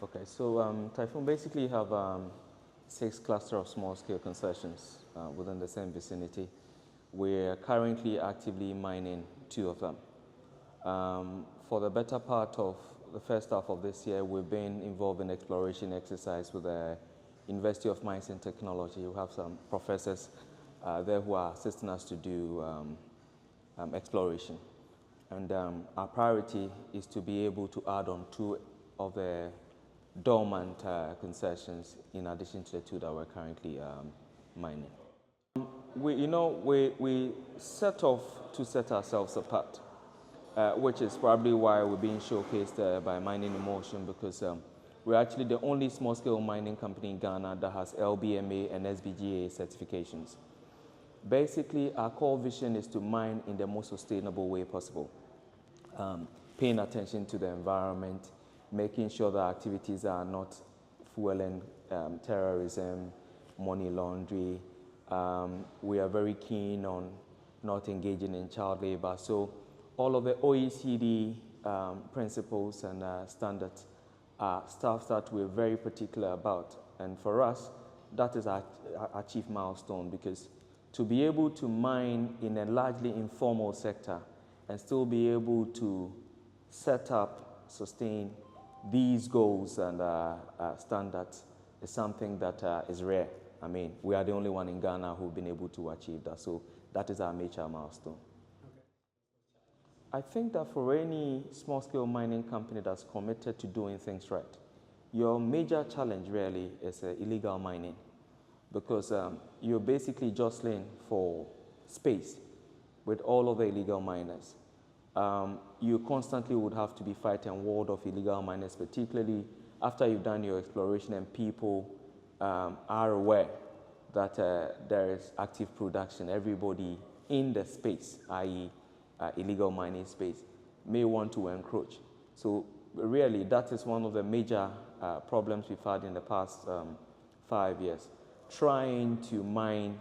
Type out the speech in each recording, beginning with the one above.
Okay, so Typhoon basically have 6 clusters of small-scale concessions within the same vicinity. We're currently actively mining 2 of them. For the better part of the first half of this year, we've been involved in exploration exercise with the University of Mines and Technology. We have some professors there who are assisting us to do exploration. And our priority is to be able to add on 2 of the dormant concessions in addition to the 2 that we're currently mining. We set off to set ourselves apart, which is probably why we're being showcased by Mining in Motion, because we're actually the only small-scale mining company in Ghana that has LBMA and SBGA certifications. Basically, our core vision is to mine in the most sustainable way possible, paying attention to the environment, making sure that activities are not fueling terrorism, money laundering. We are very keen on not engaging in child labor. So all of the OECD principles and standards are stuff that we're very particular about. And for us, that is our chief milestone, because to be able to mine in a largely informal sector and still be able to set up, sustain these goals and standards is something that is rare. I mean, we are the only one in Ghana who've been able to achieve that. So that is our major milestone. I think that for any small-scale mining company that's committed to doing things right, your major challenge really is illegal mining, because you're basically jostling for space with all of the illegal miners. You constantly would have to be fighting ward of illegal miners, particularly after you've done your exploration and people are aware that there is active production. Everybody in the space, i.e. Illegal mining space, may want to encroach. So really, that is one of the major problems we've had in the past 5 years, trying to mine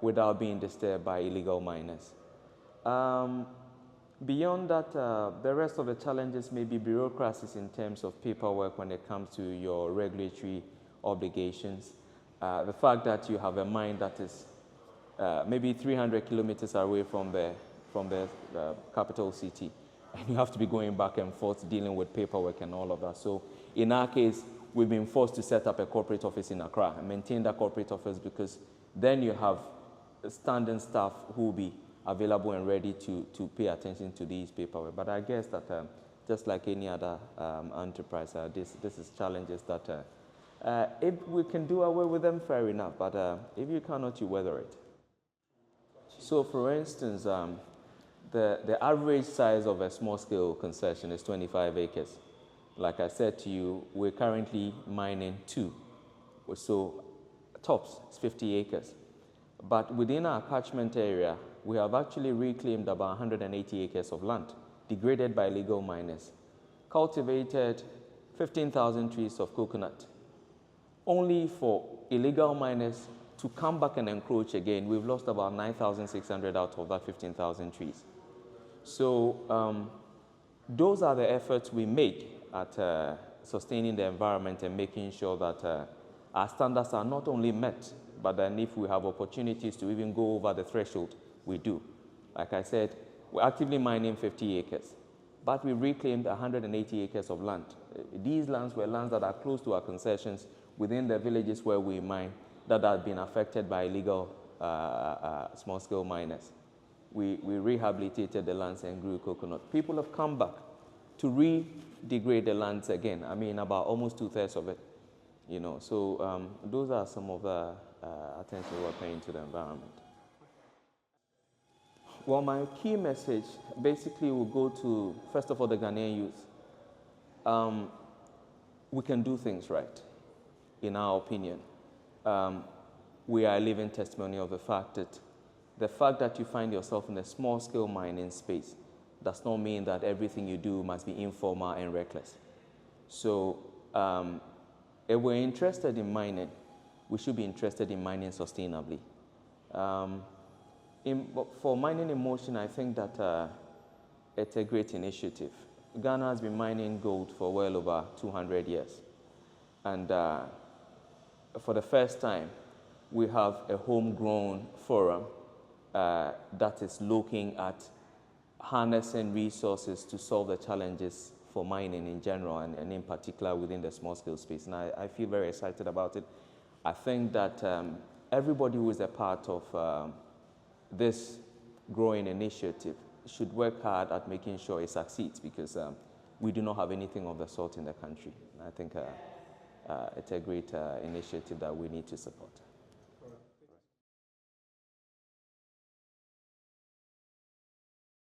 without being disturbed by illegal miners. Beyond that, the rest of the challenges may be bureaucracies in terms of paperwork when it comes to your regulatory obligations. The fact that you have a mine that is maybe 300 kilometers away from the capital city, and you have to be going back and forth dealing with paperwork and all of that. So in our case, we've been forced to set up a corporate office in Accra and maintain that corporate office, because then you have standing staff who will be available and ready to pay attention to these paperwork. But I guess that just like any other enterprise, this is challenges that if we can do away with them, fair enough. But if you cannot, you weather it. So for instance, the average size of a small-scale concession is 25 acres. Like I said to you, we're currently mining 2. So tops is 50 acres. But within our catchment area, we have actually reclaimed about 180 acres of land, degraded by illegal miners, cultivated 15,000 trees of coconut. Only for illegal miners to come back and encroach again, we've lost about 9,600 out of that 15,000 trees. So those are the efforts we make at sustaining the environment and making sure that our standards are not only met, but then if we have opportunities to even go over the threshold, we do. Like I said, we're actively mining 50 acres, but we reclaimed 180 acres of land. These lands were lands that are close to our concessions within the villages where we mine that have been affected by illegal small-scale miners. We rehabilitated the lands and grew coconut. People have come back to redegrade the lands again. I mean, about almost 2/3 of it. So those are some of the attention we're paying to the environment. Well, my key message basically will go to, first of all, the Ghanaian youth. We can do things right, in our opinion. We are a living testimony of the fact that you find yourself in a small-scale mining space does not mean that everything you do must be informal and reckless. So if we're interested in mining, we should be interested in mining sustainably. For Mining in Motion, I think that it's a great initiative. Ghana has been mining gold for well over 200 years. And for the first time, we have a homegrown forum that is looking at harnessing resources to solve the challenges for mining in general and in particular within the small scale space. And I feel very excited about it. I think that everybody who is a part of this growing initiative should work hard at making sure it succeeds, because we do not have anything of the sort in the country. I think it's a great initiative that we need to support.